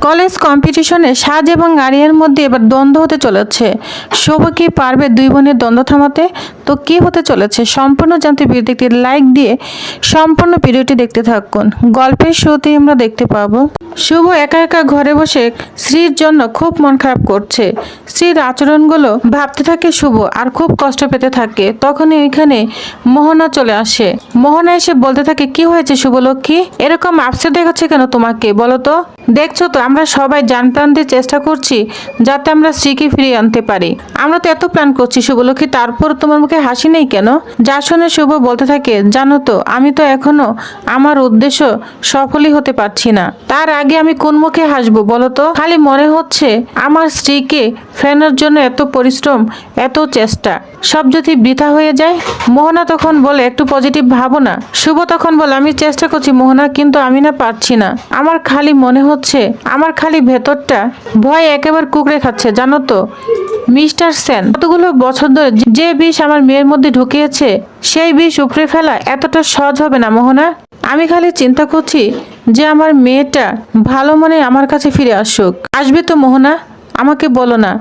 College কম্পিটিশনে সাজ এবং আরিয়ার মধ্যে এবার দ্বন্দ্ব হতে চলেছে। শুভ কি পারবে দুই বোনের দ্বন্দ্ব থামাতে? তো কি হতে চলেছে সম্পূর্ণ জানতে ভিডিওটি একটি লাইক দিয়ে সম্পূর্ণ ভিডিওটি দেখতে থাকুন। গল্পের শুরুতেই আমরা দেখতে পাবো শুভ একা একা ঘরে বসে শ্রীর জন্য খুব মন খারাপ করছে। শ্রীর আচরণগুলো ভাবতে থাকে শুভ আর খুব কষ্ট পেতে থাকে। তখনই ওইখানে মোহনা চলে আসে। মোহনা এসে বলতে থাকে, কি হয়েছে শুভলক্ষ্মী, এরকম আপসেট দেখাচ্ছে কেন তোমাকে? বলো তো, দেখছো তো আমরা সবাই জান প্রাণ দিয়ে চেষ্টা করছি যাতে আমরা শ্রীকে ফিরিয়ে আনতে পারি। আমরা তো এত প্ল্যান করছি শুভলক্ষ্মী, তারপর তোমার মুখে হাসি নেই কেন? যা শুনে শুভ বলতে থাকে, জানো তো আমি তো এখনো আমার উদ্দেশ্য সফলই হতে পারছি না। তার আগে আমি কোন মুখে হাসবো বলো তো? খালি মনে হচ্ছে আমার স্ত্রীকে ফেরানোর জন্য এত পরিশ্রম, এত চেষ্টা সব যদি বৃথা হয়ে যায়। মোহনা তখন বলে, একটু পজিটিভ ভাবো না। শুভ তখন বলে, আমি চেষ্টা করছি মোহনা, কিন্তু আমি না পারছি না। আমার খালি মনে হচ্ছে, আমার খালি ভেতরটা ভয় একেবারে কুকড়ে খাচ্ছে জানো তো মিস্টার সেন। কতগুলো বছর ধরে যে বিষ আমার মেয়ের মধ্যে ঢুকিয়েছে সেই বিষ উপড়ে ফেলা এতটা সহজ হবে না মোহনা। আমি খালি চিন্তা করছি যে আমার মেয়েটা ভালো মনে আমার কাছে ফিরে আসুক। আসবে তো মোহনা? আমাকে বলো না,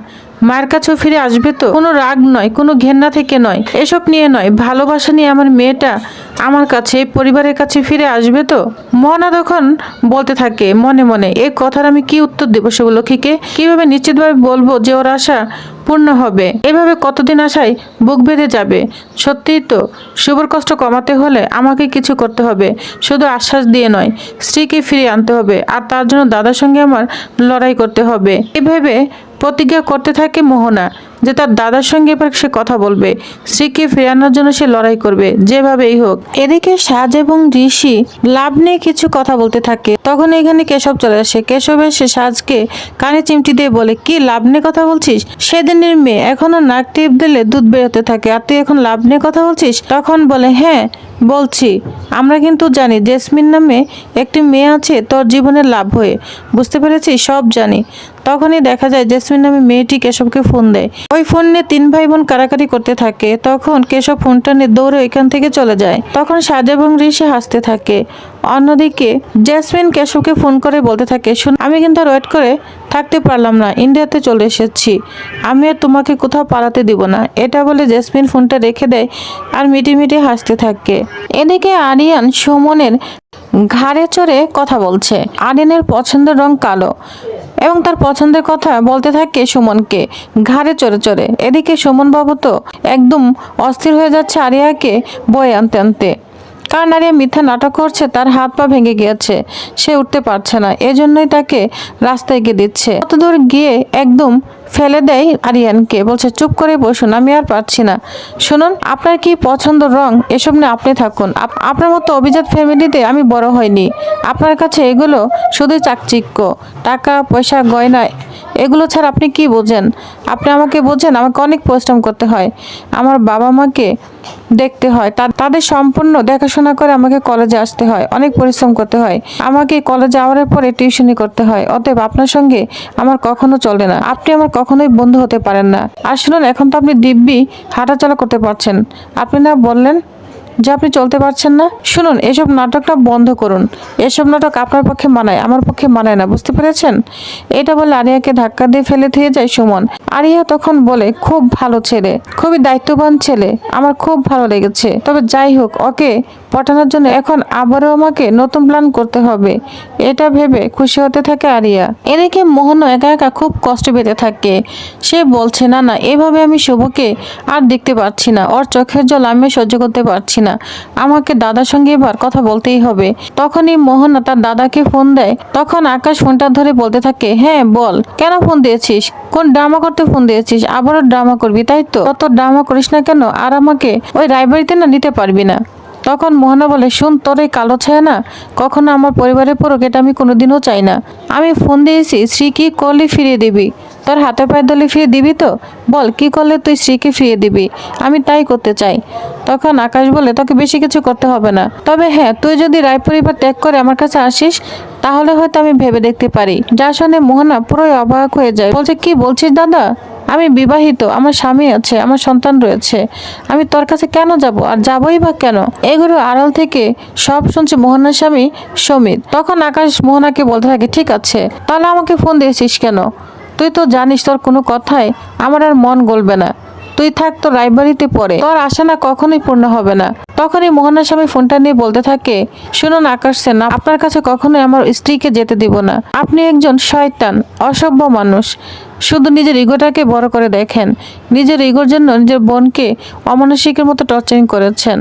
মায়ের কাছেও ফিরে আসবে তো? কোনো রাগ নয়, কোনো ঘেন্না থেকে নয়, এসব নিয়ে নয়, ভালোবাসা নিয়ে আমার মেয়েটা আমার কাছে, পরিবারের কাছে ফিরে আসবে তো? মোহনা তখন বলতে থাকে মনে মনে, এই কথার আমি কি উত্তর দেবো শুভলক্ষ্মীকে? কিভাবে নিশ্চিতভাবে বলবো যে ওর আশা পূর্ণ হবে? এভাবে কতদিন আশায় বুক বেঁধে যাবে। সত্যিই তো শুভর কষ্ট কমাতে হলে আমাকে কিছু করতে হবে, শুধু আশ্বাস দিয়ে নয়, স্ত্রীকে ফিরিয়ে আনতে হবে, আর তার জন্য দাদার সঙ্গে আমার লড়াই করতে হবে। এভাবে প্রতিজ্ঞা করতে থাকে মোহনা যে তার দাদার সঙ্গে এবার সে কথা বলবে, স্ত্রীকে ফেরানোর জন্য সে লড়াই করবে যেভাবেই হোক। এদিকে সাজ এবং ঋষি লাভ নিয়ে কিছু কথা বলতে থাকে। তখন এখানে কেশব চলে আসে। কেশব এসে সাজকে কানে চিমটি দিয়ে বলে, কি লাভ নিয়ে কথা বলছিস? সেদিনের মেয়ে এখনো নাক টিপ দিলে দুধ বেরোতে থাকে, আর তুই এখন লাভ নিয়ে কথা বলছিস? তখন বলে, হ্যাঁ বলছি, আমরা কিন্তু জানি জেসমিন নামে একটি মেয়ে আছে তোর জীবনের লাভ হয়ে, বুঝতে পেরেছি, সব জানি। তখনই দেখা যায় জেসমিন নামে মেয়েটি কেশবকে ফোন দেয়। ওই ফোন নিয়ে তিন ভাই বোন কারাকারি করতে থাকে। তখন কেশব ফোনটা নিয়ে দৌড়ে এখান থেকে চলে যায়। তখন সাজ এবং ঋষি হাসতে থাকে। অন্যদিকে জেসমিন কেশবকে ফোন করে বলতে থাকে, শুন, আমি কিন্তু আর ওয়েট করে থাকতে পারলাম না, ইন্ডিয়াতে চলে এসেছি, আমি আর তোমাকে কোথাও পালাতে দিব না। এটা বলে জেসমিন ফোনটা রেখে দেয় আর মিটি মিটি হাসতে থাকে। এদিকে আরিয়ান সুমনের ঘাড়ে চড়ে কথা বলছে। আরিয়ানের পছন্দের রং কালো এবং তার পছন্দের কথা বলতে থাকে সুমনকে ঘাড়ে চড়ে চড়ে। এদিকে সুমন বাবু তো একদম অস্থির হয়ে যাচ্ছে আরিয়াকে বয়ে আনতে আনতে, কারণ আরিয়া মিথ্যা নাটক করছে, তার হাত পা ভেঙে গিয়েছে, সে উঠতে পারছে না, এজন্যই তাকে রাস্তায় গিয়ে দিচ্ছে। কত দূর গিয়ে একদম ফেলে দেয় আরিয়ানকে, বলছে চুপ করে বসুন, আমি আর পারছি না। শুনুন, আপনার কি পছন্দ রং এসব নিয়ে আপনি থাকুন, আপনার মতো অভিজাত ফ্যামিলিতে আমি বড় হইনি। আপনার কাছে এগুলো শুধুই চাকচিক্য, টাকা পয়সা গয়না, এগুলো ছাড়া আপনি কি বোঝেন? আপনি আমাকে বোঝেন? আমাকে অনেক পরিশ্রম করতে হয়, আমার বাবা মাকে দেখতে হয়, তাদের সম্পূর্ণ দেখাশোনা করে আমাকে কলেজে আসতে হয়, অনেক পরিশ্রম করতে হয়, আমাকে কলেজে যাওয়ার পরে টিউশনি করতে হয়। অতএব আপনার সঙ্গে আমার কখনো চলে না, আপনি আমার কখনোই বন্ধু হতে পারেন না। আর শুনুন, এখন তো আপনি দিব্যি হাঁটাচলা করতে পারছেন, আপনি না বললেন যে আপনি চলতে পারছেন না? শুনুন, এসব নাটকটা বন্ধ করুন, এসব নাটক আপনার পক্ষে মানায়, আমার পক্ষে মানায় না, বুঝতে পেরেছেন? এটা বলে আরিয়াকে ধাক্কা দিয়ে ফেলে দিয়ে যায় সুমন। আরিয়া তখন বলে, খুব ভালো ছেলে, খুবই দায়িত্ববান ছেলে, আমার খুব ভালো লেগেছে, তবে যাই হোক, ওকে পটানোর জন্য এখন আবারও আমাকে নতুন প্ল্যান করতে হবে, এটা ভেবে খুশি হতে থাকে আরিয়া। এদিকে মোহন একা একা খুব কষ্ট পেতে থাকে। সে বলছে, না না, এভাবে আমি শুভকে আর দেখতে পারছি না, ওর চোখের জল আমি সহ্য করতে পারছি না, আমাকে দাদার সঙ্গে এবার কথা বলতেই হবে। তখনই মোহনা তার দাদাকে ফোন দেয়। তখন আকাশ ফোনটা ধরে বলতে থাকে, হ্যাঁ বল, কেন ফোন দিয়েছিস? কোন ড্রামা করতে ফোন দিয়েছিস? আবারও ড্রামা করবি তাই তো? তত ড্রামা করিস না কেন, আর আমাকে ওই রায়বাড়িতে না নিতে পারবি না। তখন মোহনা বলে, শুন, তোর এই কালো ছায়া না কখনো আমার পরিবারের পড়ুক, এটা আমি কোনোদিনও চাই না। আমি ফোন দিয়েছি, শ্রী কি করলে ফিরিয়ে দিবি? তোর হাতে পায়ে ধরলে ফিরিয়ে দিবি তো? বল, কি করলে তুই শ্রীকে ফিরিয়ে দিবি? আমি তাই করতে চাই। তখন আকাশ বলে, তোকে বেশি কিছু করতে হবে না, তবে হ্যাঁ, তুই যদি রায় পরিবার ত্যাগ করে আমার কাছে আসিস তাহলে হয়তো আমি ভেবে দেখতে পারি। যা শুনে মোহনা পুরোই অবাক হয়ে যায়, বলছে, কি বলছিস দাদা? আমি বিবাহিত, আমার স্বামী আছে, আমার সন্তান রয়েছে, আমি তোর কাছে কেন যাব, আর যাবই বা কেন? এগুলো আড়াল থেকে সব শুনছে মোহনার স্বামী সমিত। তখন আকাশ মোহনাকে বলতে থাকে, ঠিক আছে, তাহলে আমাকে ফোন দিয়েছিস কেন? তুই তো জানিস তোর কোনো কথায় আমার আর মন গলবে না। তুই থাক তো রায়বাড়িতে পড়ে, তোর আশা না কখনোই পূর্ণ হবে না। তখনই মোহনার স্বামী ফোনটা নিয়ে বলতে থাকে, শুনুন আকাশ সেন, আপনার কাছে কখনোই আমার স্ত্রীকে যেতে দিব না। আপনি একজন শয়তান, অসভ্য মানুষ। শুধু নিজের ইগোটাকে বড় করে দেখেন। নিজের ইগোর জন্য নিজের বোনকে অমানসিকের মতো টর্চারিং করেছেন,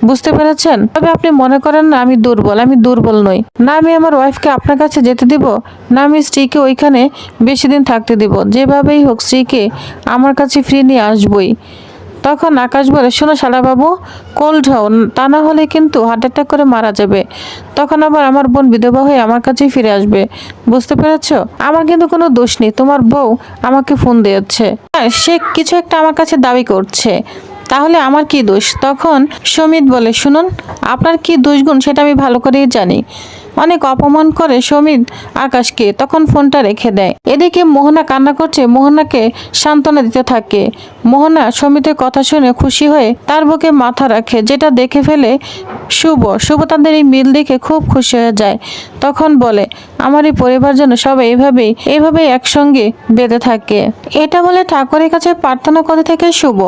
বুঝতে পেরেছেন? তবে আপনি মনে করেন না আমি দুর্বল, আমি দুর্বল নই। না আমি আমার ওয়াইফকে আপনার কাছে যেতে দিব, না আমি স্ত্রীকে ওইখানে বেশি দিন থাকতে দিব। যেভাবেই হোক স্ত্রীকে আমার কাছে ফিরিয়ে নিয়ে আসবই। তখন আকাশ বলে, শোনো শালাবাবু, কোল্ড হও, তা না হলে কিন্তু হার্ট অ্যাটাক করে মারা যাবে। তখন আবার আমার বোন বিধবা হয়ে আমার কাছেই ফিরে আসবে, বুঝতে পেরেছো? আমার কিন্তু কোনো দোষ নেই, তোমার বউ আমাকে ফোন দিয়েছে, সে কিছু একটা আমার কাছে দাবি করছে, তাহলে আমার কি দোষ? তখন সমিত বলে, শুনুন, আপনার কি দোষগুণ সেটা আমি ভালো করেই জানি। অনেক অপমান করে সমিত আকাশকে, তখন ফোনটা রেখে দেয়। এদিকে মোহনা কান্না করছে, মোহনাকে সান্ত্বনা দিতে থাকে। মোহনা সমিতের কথা শুনে খুশি হয়ে তার বুকে মাথা রাখে, যেটা দেখে ফেলে শুভ তাদের এই মিল দেখে খুব খুশি হয়ে যায়। তখন বলে, আমার এই পরিবার যেন সবাই এইভাবেই একসঙ্গে বেঁধে থাকে। এটা বলে ঠাকুরের কাছে প্রার্থনা করতে থাকে শুভ।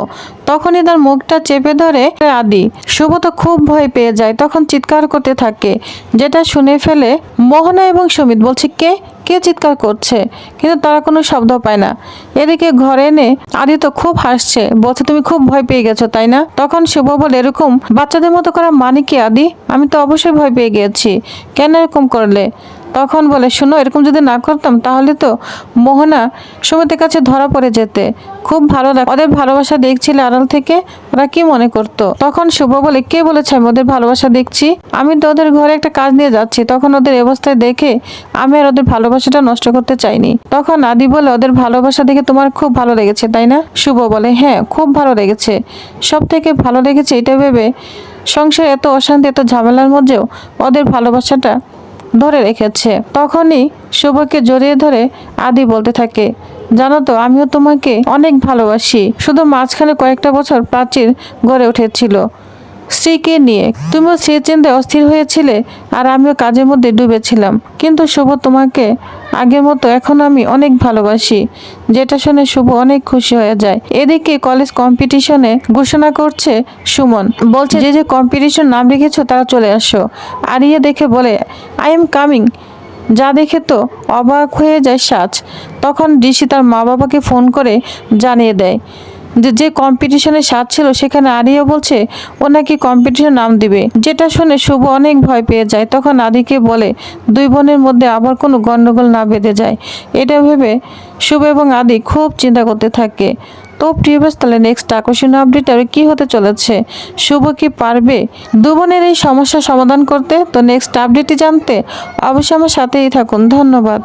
তখনই তার মুখটা চেপে ধরে আদি। শুভ তো খুব ভয় পেয়ে যায়, তখন চিৎকার করতে থাকে, যেটা শুনে ফেলে মোহনা এবং সমিত। বলছে, কে কে চিৎকার করছে, কিন্তু তারা কোনো শব্দ পায় না। এদিকে ঘরে এনে আদি তো খুব হাসছে, বলছে, তুমি খুব ভয় পেয়ে গেছো তাই না? তখন শুভ বলে, এরকম বাচ্চাদের মতো করা মানে কি আদি? আমি তো অবশ্যই ভয় পেয়ে গিয়েছি, কেন এরকম করলে? তখন বলে, শুনো, এরকম যদি না করতাম তাহলে তো মোহনা সমিতের কাছে ধরা পড়ে যেতে। খুব ভালো লাগে, ওদের ভালোবাসা দেখছিলে আড়াল থেকে, ওরা কি মনে করতো? তখন শুভ বলে, কে বলেছে আমি ওদের ভালোবাসা দেখছি? আমি তো ওদের ঘরে একটা কাজ নিয়ে যাচ্ছি, তখন ওদের অবস্থায় দেখে আমি আর ওদের ভালোবাসাটা নষ্ট করতে চাইনি। তখন আদি বলে, ওদের ভালোবাসা দেখে তোমার খুব ভালো লেগেছে তাই না? শুভ বলে, হ্যাঁ, খুব ভালো লেগেছে। সব থেকে ভালো লেগেছে এটা ভেবে সংসারে এত অশান্তি, এত ঝামেলার মধ্যেও ওদের ভালোবাসাটা ধরে রেখেছে। তখনই শুভকে জড়িয়ে ধরে আদি বলতে থাকে, জানো তো, আমিও তোমাকে অনেক ভালোবাসি। শুধু মাঝখানে কয়েকটা বছর প্রাচীর গড়ে উঠেছিল স্ত্রীকে নিয়ে, তুমিও স্ত্রী চিন্তায় অস্থির হয়েছিলে আর আমিও কাজের মধ্যে ডুবেছিলাম, কিন্তু শুভ তোমাকে আগের মতো এখন আমি অনেক ভালোবাসি। যেটা শুনে শুভ অনেক খুশি হয়ে যায়। এদিকে কলেজ কম্পিটিশনে ঘোষণা করছে সুমন, বলছে, যে যে কম্পিটিশন নাম রেখেছো তারা চলে আসো। আরিয়া দেখে বলে, আই এম কামিং। যা দেখে তো অবাক হয়ে যায় সাজ। তখন ঋষি তার মা বাবাকে ফোন করে জানিয়ে দেয় যে কম্পিটিশনের স্বাদ ছিল সেখানে আরিয়া বলছে ও নাকি কম্পিটিশন নাম দিবে। যেটা শুনে শুভ অনেক ভয় পেয়ে যায়। তখন আদিকে বলে দুই বোনের মধ্যে আবার কোনো গন্ডগোল না বেঁধে যায়। এটা ভেবে শুভ এবং আদি খুব চিন্তা করতে থাকে। তো প্রিভিয়াস তাহলে নেক্সট আকর্ষণীয় আপডেট আর কি হতে চলেছে, শুভ কি পারবে দু বোনের এই সমস্যা সমাধান করতে? তো নেক্সট আপডেটটি জানতে অবশ্যই আমার সাথেই থাকুন। ধন্যবাদ।